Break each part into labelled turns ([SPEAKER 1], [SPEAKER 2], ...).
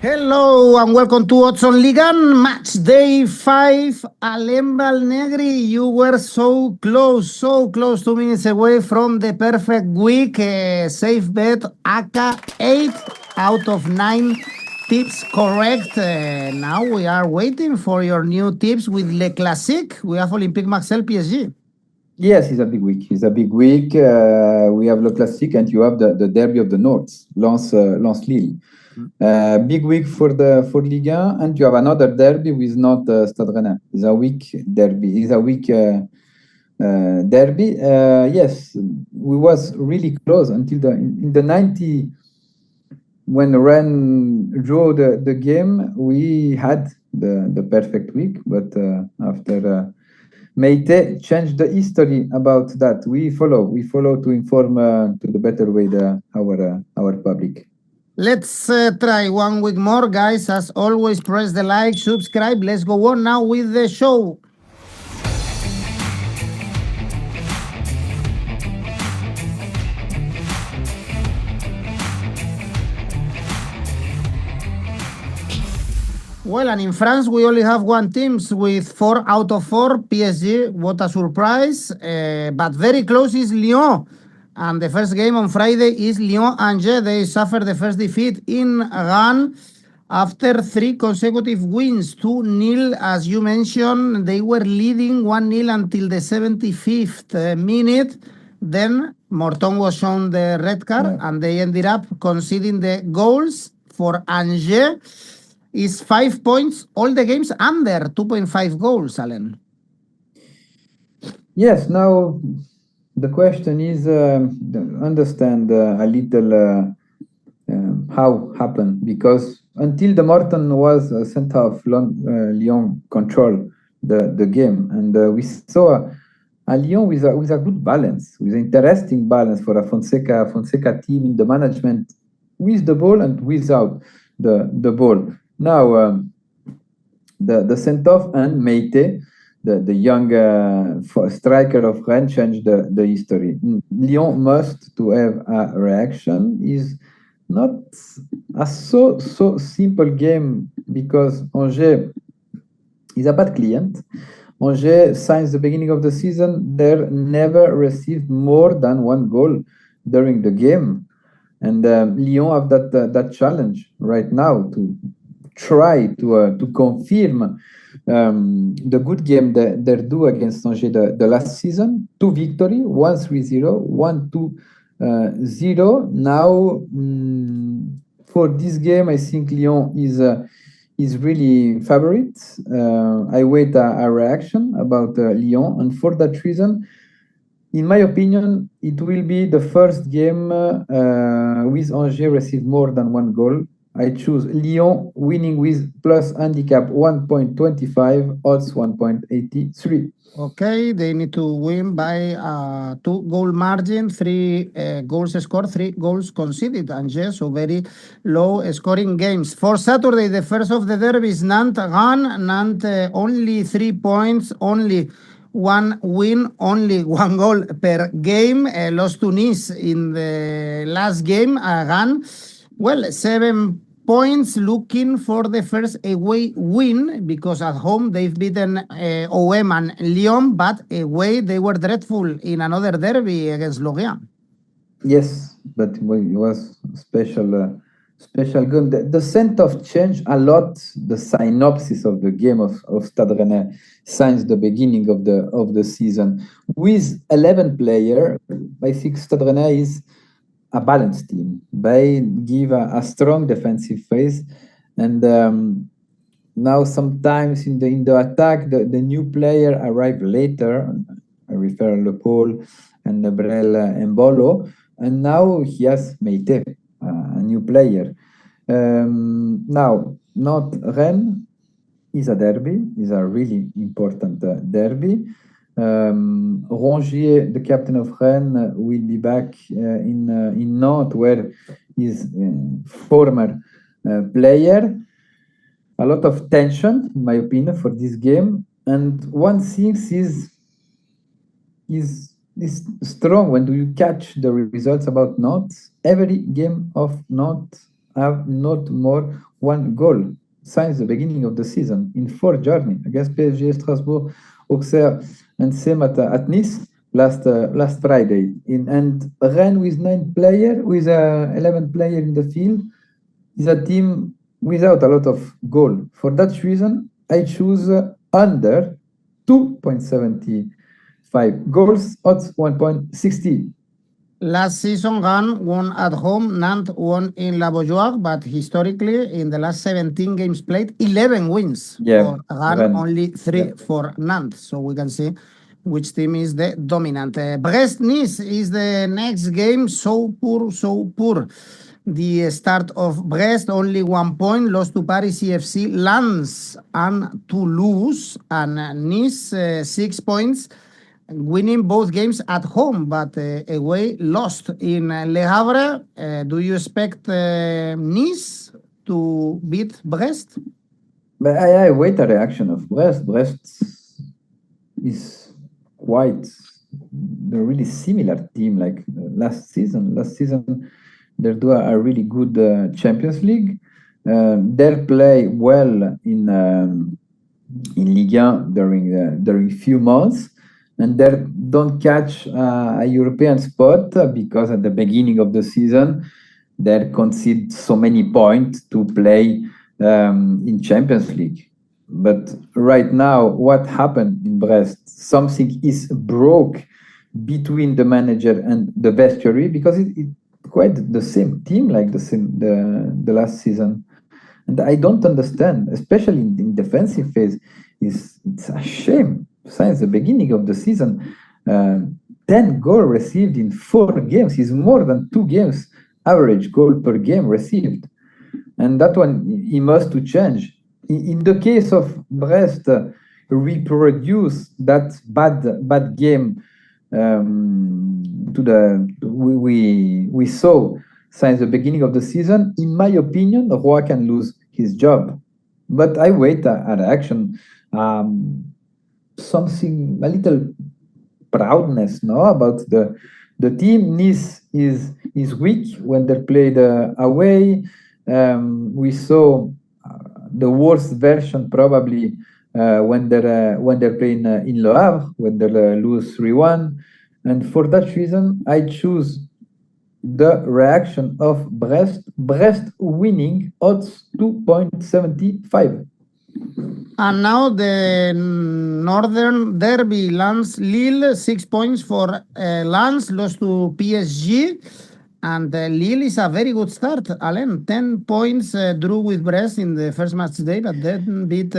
[SPEAKER 1] Hello and welcome to Odds on Ligue Match Day 5. Alain Valnegri, you were so close, 2 minutes away from the perfect week. Safe bet, ACCA 8 out of 9 tips correct. Now we are waiting for your new tips with 𝐿𝐵𝐿𝐵𝐻. We have Olympique Marseille PSG.
[SPEAKER 2] Yes, it's a big week. We have 𝐿𝐵𝐿𝐵𝐻 and you have the derby of the North, Lille. Big week for Ligue 1, and you have another derby with Nantes Stade Rennais. It's a week derby. Yes, we was really close until in the 90 when Rennes drew the game. We had the perfect week, but after 𝐿𝐵𝐿𝐵𝐻 changed the history about that. We follow to inform to the better way our public.
[SPEAKER 1] Let's try 1 week more, guys. As always, press the like, subscribe. Let's go on now with the show. Well, and in France, we only have one team with 4 out of 4. PSG, what a surprise. But very close is Lyon. And the first game on Friday is Lyon-𝐻𝐴𝐺. They suffered the first defeat in Rennes after 3 consecutive wins, 2-0. As you mentioned, they were leading 1-0 until the 75th minute. Then Morton was shown the red card, and they ended up conceding the goals for 𝐻𝐴𝐺. Is 5 points, all the games under 2.5 goals, Alain.
[SPEAKER 2] Yes, now the question is understand a little how happened, because until the Morton was sent off, Lyon controlled the game, and we saw a Lyon with a good balance, with an interesting balance for a Fonseca team in the management, with the ball and without the ball. Now the sent off and 𝐿𝐵𝐿𝐵𝐻, the young striker of Rennes, changed the history. Lyon must to have a reaction. Is not a so simple game, because 𝐻𝐴𝐺 is a bad client. 𝐻𝐴𝐺, since the beginning of the season, they never received more than 1 goal during the game, and Lyon have that challenge right now to try to confirm the good game they do against 𝐻𝐴𝐺 the last season. 2 victory, 1-3-0, 1-2-0. Now for this game, I think Lyon is really favorite. I wait a reaction about Lyon, and for that reason, in my opinion, it will be the first game with 𝐻𝐴𝐺 receive more than 1 goal. I choose Lyon winning with plus handicap 1.25, odds 1.83.
[SPEAKER 1] Okay, they need to win by 2-goal margin, 3 goals scored, 3 goals conceded, 𝐻𝐴𝐺, so very low scoring games. For Saturday, the first of the derby is Nantes-Rennes. Nantes only 3 points, only 1 win, only 1 goal per game. Lost to Nice in the last game. Rennes, well, 7 points, looking for the first away win, because at home they've beaten OM and Lyon, but away they were dreadful in another derby against Lorient.
[SPEAKER 2] Yes, but it was special game. The send-off changed a lot the synopsis of the game of Stade Rennais since the beginning of the season. With 11 players, I think Stade Rennais is a balanced team. They give a strong defensive phase, and now sometimes in the attack, the new player arrive later. I refer Le Paul and Brel Embolo, and now he has 𝐿𝐵𝐿𝐵𝐻, a new player. Now, not Rennes is a derby, is a really important derby. Rongier, the captain of Rennes, will be back in Nantes, where he's former player. A lot of tension, in my opinion, for this game. And one thing is strong when do you catch the results about Nantes. Every game of Nantes have not more one goal since the beginning of the season in 4 journeys against PSG, Strasbourg, Auxerre, and same at Nice last Friday. And Rennes with 9 players, with 11 players in the field, is a team without a lot of goal. For that reason, I choose under 2.75 goals, odds 1.60.
[SPEAKER 1] Last season, Rennes won at home, Nantes won in 𝗲𝗲𝗀𝗀, but historically, in the last 17 games played, 11 wins for Rennes, only 3 for Nantes. So we can see which team is the dominant. Brest-Nice is the next game. So poor, so poor. The start of Brest, only 1 point, lost to Paris CFC, Lens, and Toulouse, and Nice, 6 points, winning both games at home, but away lost in Le Havre. Do you expect Nice to beat Brest?
[SPEAKER 2] But I wait a reaction of Brest. Brest is quite a really similar team like last season. Last season, they do a really good Champions League. They play well in Ligue during few months, and they don't catch a European spot because at the beginning of the season they concede so many points to play in Champions League. But right now, what happened in Brest? Something is broke between the manager and the vestry, because it's quite the same team like the last season. And I don't understand, especially in defensive phase. It's a shame. Since the beginning of the season, 10 goals received in 4 games is more than 2 games average goal per game received. And that one, he must to change. In the case of Brest, reproduce that bad game we saw since the beginning of the season. In my opinion, Roy can lose his job. But I wait a reaction, something, a little proudness, no, about the team. Nice is weak when they played away. We saw the worst version probably when they're playing in Le Havre, when they lose 3-1. And for that reason, I choose the reaction of Brest winning, odds 2.75.
[SPEAKER 1] And now the Northern Derby, Lens-Lille, 6 points for Lens, lost to PSG. And Lille is a very good start, Alain. 10 points, drew with Brest in the first match day, but then beat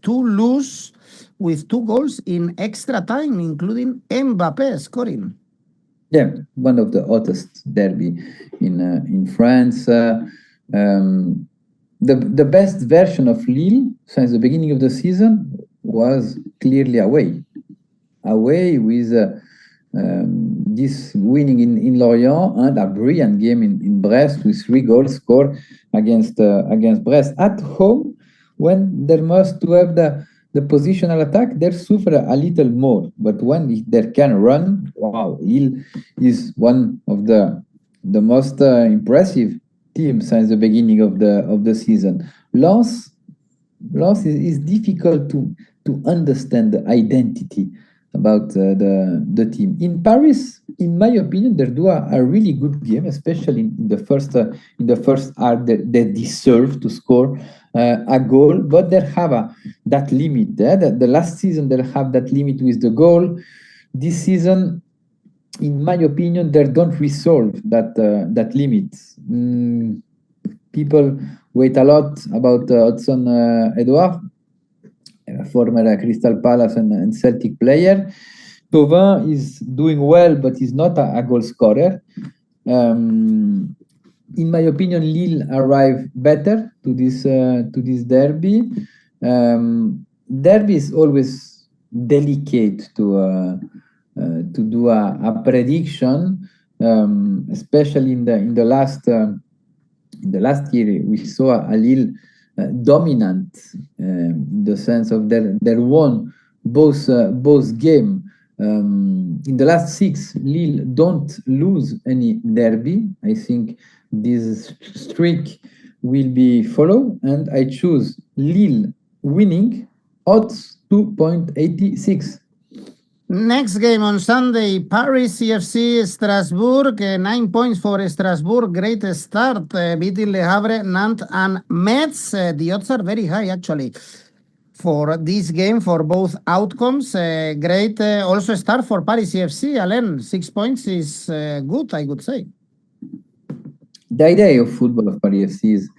[SPEAKER 1] Toulouse with 2 goals in extra time, including 𝗵𝗵𝗄 scoring.
[SPEAKER 2] Yeah, one of the hottest derby in France. The best version of Lille since the beginning of the season was clearly away with this winning in Lorient, and a brilliant game in Brest with 3 goals scored against Brest. At home, when they must to have the positional attack, they suffer a little more. But when they can run, wow, Lille is one of the most impressive teams since the beginning of the season. Lens is difficult to understand the identity about the team. In Paris, in my opinion, they do a really good game, especially in the first half. They deserve to score a goal, but they have that limit. The last season they have that limit with the goal. This season, in my opinion, they don't resolve that limit. People wait a lot about Hudson Edouard, former Crystal Palace and Celtic player. 𝗀𝗏𝗀 is doing well, but he's not a goal scorer. In my opinion, Lille arrived better to this derby. Derby is always delicate to do a prediction, especially in the last year. We saw a Lille dominant in the sense of they won both game. In the last 6, Lille don't lose any derby. I think this streak will be followed, and I choose Lille winning, odds 2.86.
[SPEAKER 1] Next game on Sunday, Paris CFC Strasbourg, 9 points for Strasbourg. Great start, beating Le Havre, Nantes, and Metz. The odds are very high, actually, for this game, for both outcomes. Great also start for Paris CFC. Alain, 6 points is good, I would say.
[SPEAKER 2] The idea of football of Paris FC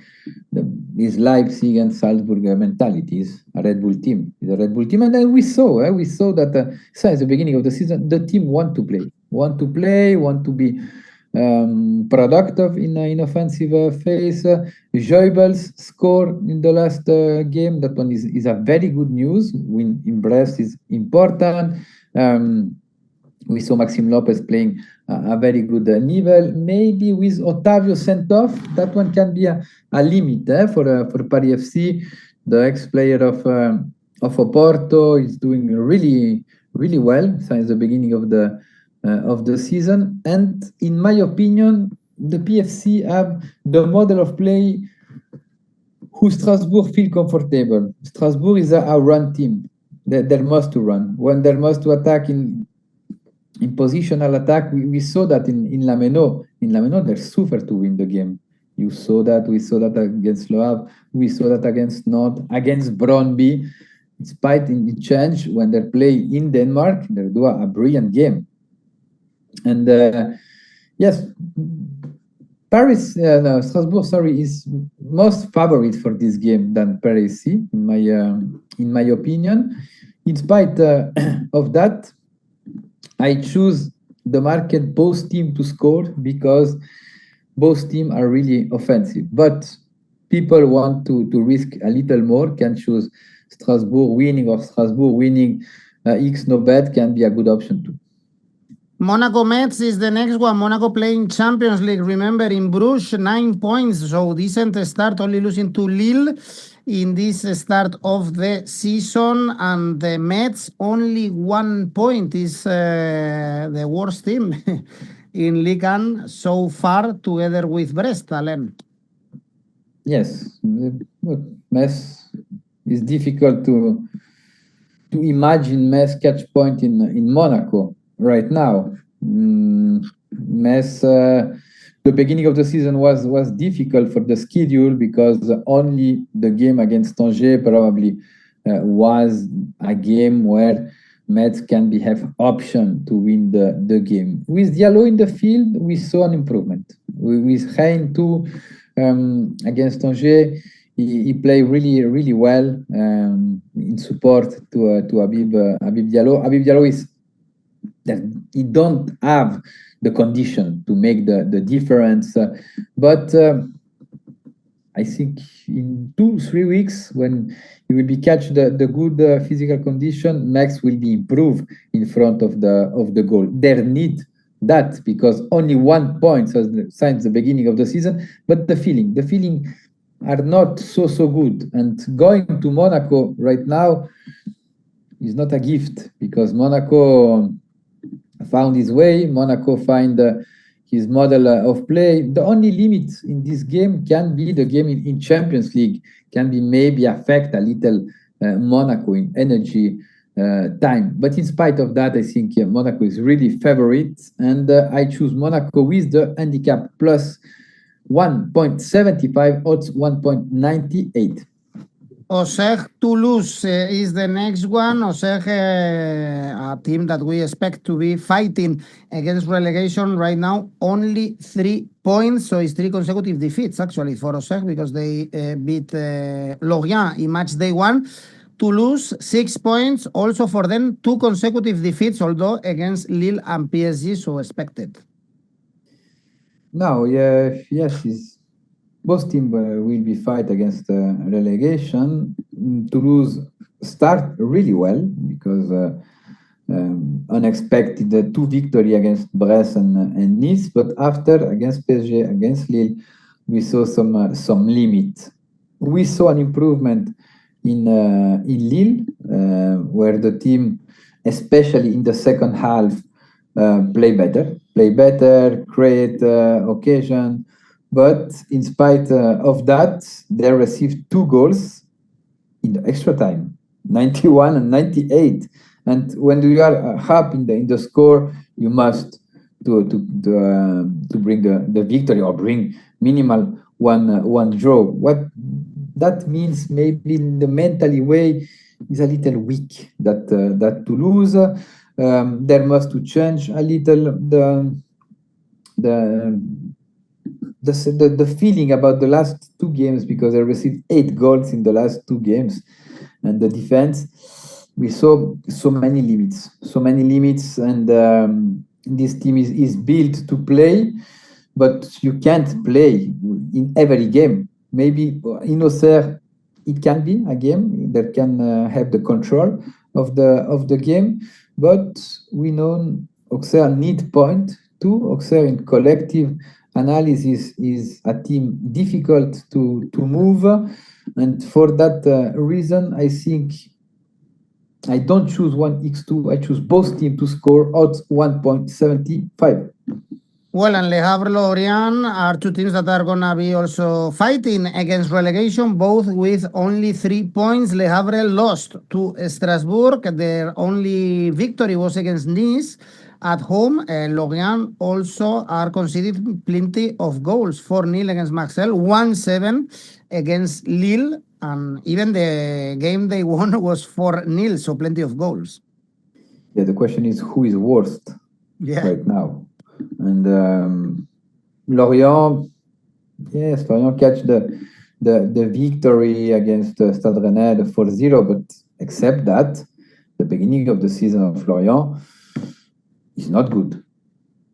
[SPEAKER 2] is Leipzig and Salzburg mentalities, a Red Bull team. It's a Red Bull team, and then we saw that since the beginning of the season, the team want to play, want to be productive in offensive phase. 𝐬𝐵L's score in the last game. That one is a very good news. Win in Brest is important. We saw Maxime Lopez playing a very good 𝐬𝐵L. Maybe with Otavio sent off, that one can be a limit for Paris FC. The ex-player of Oporto is doing really well since the beginning of the season. And in my opinion, the PFC have the model of play who Strasbourg feel comfortable. Strasbourg is a run team. They must to run. When they must to attack in positional attack, we saw that in 𝐵𝐿𝐴. In 𝐵𝐿𝐴, they suffer to win the game. We saw that against Le Havre. We saw that against Nantes, against Brøndby. Despite in change, when they play in Denmark, they do a brilliant game. And yes, Strasbourg, is most favorite for this game than Paris FC, in my opinion. In spite of that, I choose the market both teams to score because both teams are really offensive. But people want to risk a little more, can choose Strasbourg winning or Strasbourg winning. 𝐋𝐞𝐿 can be a good option too.
[SPEAKER 1] Monaco Metz is the next one. Monaco playing Champions League. Remember, in Bruges, 9 points. So decent start, only losing to Lille in this start of the season. And the Metz, only 1 point, is the worst team in Ligue 1 so far, together with Brest, Alain.
[SPEAKER 2] Yes, Metz is difficult to imagine Metz catch point in Monaco right now. Metz, the beginning of the season was difficult for the schedule because only the game against 𝐻𝐭 probably was a game where Metz can have option to win the game. With 𝐻𝐿𝐴 in the field, we saw an improvement. With Rennes too, against 𝐻𝐭, he played really well in support to 𝐵𝐵 𝐻𝐿𝐴. 𝐵𝐵 𝐻𝐿𝐴 is that he don't have the condition to make the difference, but I think in 2-3 weeks, when he will be catch the good physical condition, Max will be improved in front of the goal. They need that because only 1 point since the beginning of the season, but the feeling are not so good. And going to Monaco right now is not a gift because Monaco found his way. Monaco find his model of play. The only limit in this game can be the game in Champions League, can be maybe affect a little Monaco in energy time. But in spite of that, I think Monaco is really favorite, and I choose Monaco with the handicap plus 1.75, odds 1.98.
[SPEAKER 1] Auxerre Toulouse is the next one. Auxerre, a team that we expect to be fighting against relegation right now, only 3 points. So it's 3 consecutive defeats actually for Auxerre because they beat Lorient in match day 1. Toulouse, 6 points. Also for them, 2 consecutive defeats, although against Lille and PSG, so expected.
[SPEAKER 2] Now, yes, both teams will be fight against relegation. Toulouse start really well because unexpected 2 victory against Brest and Nice, but after against PSG, against Lille, we saw some limit. We saw an improvement in Lille, where the team, especially in the second half, play better, create occasion. but in spite of that, they received 2 goals in the extra time, 91 and 98. And when you are up in the score, you must to bring the victory or bring minimal one draw. What that means, maybe in the mentally way, is a little weak. That Toulouse, there must to change a little the feeling about the last 2 games, because they received 8 goals in the last 2 games, and the defense, we saw so many limits, and this team is built to play, but you can't play in every game. Maybe in Auxerre it can be a game that can have the control of the game, but we know Auxerre need point too. Auxerre in collective analysis is a team difficult to move, and for that reason, I think I don't choose 1x2. I choose both teams to score odds 1.75.
[SPEAKER 1] Well, and Le Havre, Lorient are 2 teams that are going to be also fighting against relegation, both with only 3 points. Le Havre lost to Strasbourg. Their only victory was against Nice at home. Lorient also are conceding plenty of goals. 4-0 against Marseille, 1-7 against Lille, and even the game they won was 4-0, so plenty of goals.
[SPEAKER 2] Yeah, the question is who is worst right now. And Lorient, yes, Lorient catch the victory against Stade Rennais 4-0, but except that, the beginning of the season of Lorient is not good,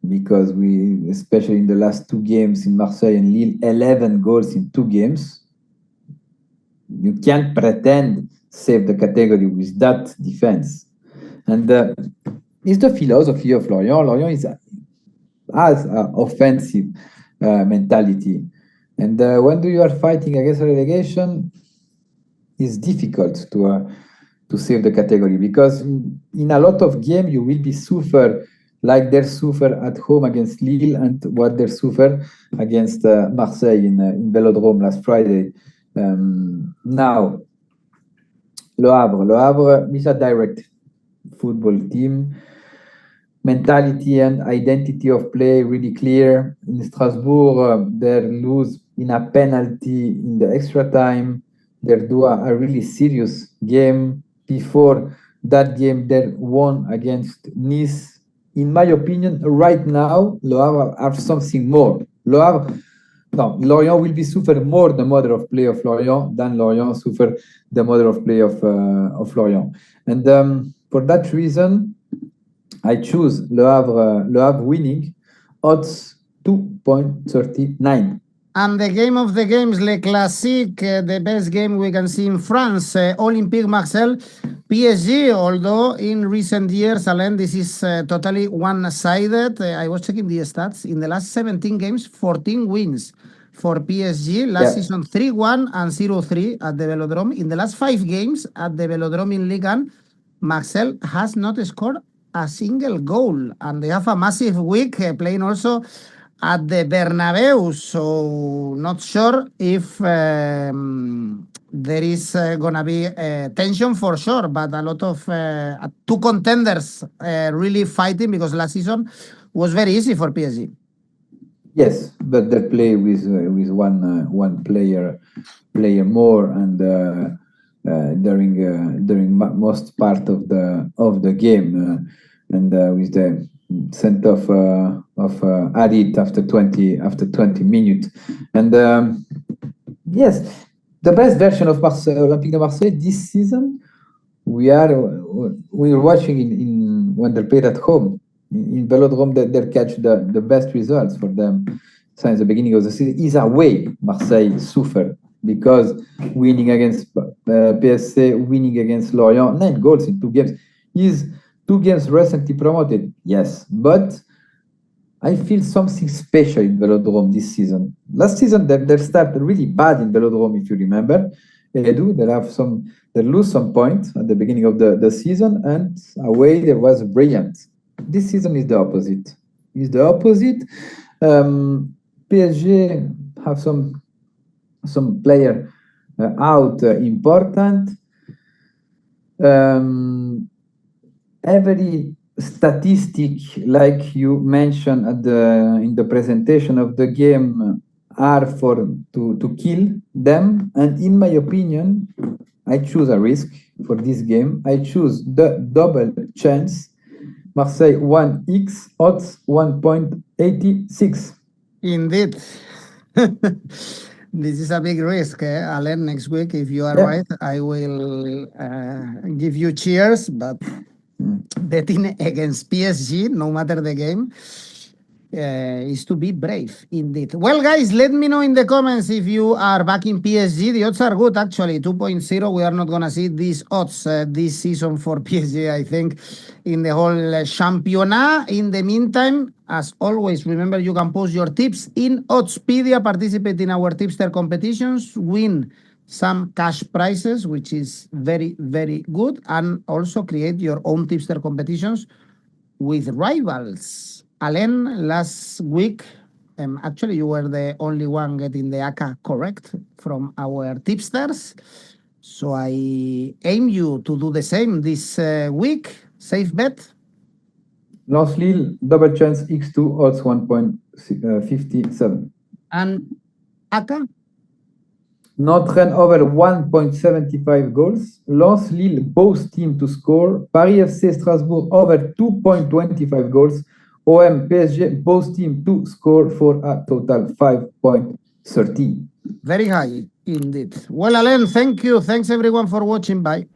[SPEAKER 2] because we, especially in the last 2 games in Marseille and Lille, 11 goals in 2 games. You can't pretend save the category with that defense. And it's the philosophy of Lorient. Lorient has an offensive mentality. And when you are fighting against relegation, it's difficult to save the category, because in a lot of games you will be suffer like they suffer at home against Lille and what they suffer against Marseille in Vélodrome last Friday. Now, Le Havre is a direct football team. Mentality and identity of play really clear. In Strasbourg, they lose in a penalty in the extra time. They do a really serious game. Before that game, they won against Nice. In my opinion, right now, Le Havre have something more. Lorient will be suffer more the model of play of Lorient than Lorient suffer the model of play of Lorient. And for that reason, I choose Le Havre winning, odds 2.39.
[SPEAKER 1] And the game of the games, Le Classique, the best game we can see in France, Olympique Marseille, PSG, although in recent years, Alain, this is totally one-sided. I was checking the stats. In the last 17 games, 14 wins for PSG. Last season, 3-1 and 0-3 at the Vélodrome. In the last 5 games at the Vélodrome in Ligue 1, Marseille has not scored a single goal. And they have a massive week playing also at the Bernabeu, so not sure if there is going to be tension for sure, but a lot of 2 contenders really fighting, because last season was very easy for PSG.
[SPEAKER 2] Yes, but they play with one player more, and during most part of the game, and with the sent off Harit after 20 minutes. And yes, the best version of Olympique de Marseille this season, we're watching in when they played at home in Vélodrome, they catch the best results for them since the beginning of the season. Is a way Marseille suffer, because winning against PSG, winning against Lorient, 9 goals in 2 games is 2 games recently promoted, yes, but I feel something special in Vélodrome this season. Last season, they started really bad in Vélodrome, if you remember. They lose some points at the beginning of the season, and away there was brilliant. This season is the opposite. PSG have some player out important. Every statistic, like you mentioned in the presentation of the game, are to kill them. And in my opinion, I choose a risk for this game. I choose the double chance. Marseille 1x, odds 1.86.
[SPEAKER 1] Indeed. This is a big risk, Alain. Next week, if you are
[SPEAKER 2] Yeah.
[SPEAKER 1] right, I will give you cheers. But betting against PSG, no matter the game, is to be brave, indeed. Well, guys, let me know in the comments if you are backing PSG. The odds are good, actually. 2.0. We are not going to see these odds this season for PSG, I think, in the whole championnat. In the meantime, as always, remember you can post your tips in Oddspedia, participate in our tipster competitions, win some cash prizes, which is very, very good, and also create your own tipster competitions with rivals. Alain, last week, actually, you were the only one getting the ACCA correct from our tipsters. So I aim you to do the same this week. Safe bet.
[SPEAKER 2] Lens Lille, double chance x2, odds 1.57.
[SPEAKER 1] And ACCA?
[SPEAKER 2] Nantes Rennes over 1.75 goals. Lens Lille, both teams to score. Paris FC Strasbourg over 2.25 goals. 𝐿𝐵 PSG, both teams to score for a total 5.13.
[SPEAKER 1] Very high, indeed. Well, Alain, thank you. Thanks, everyone, for watching. Bye.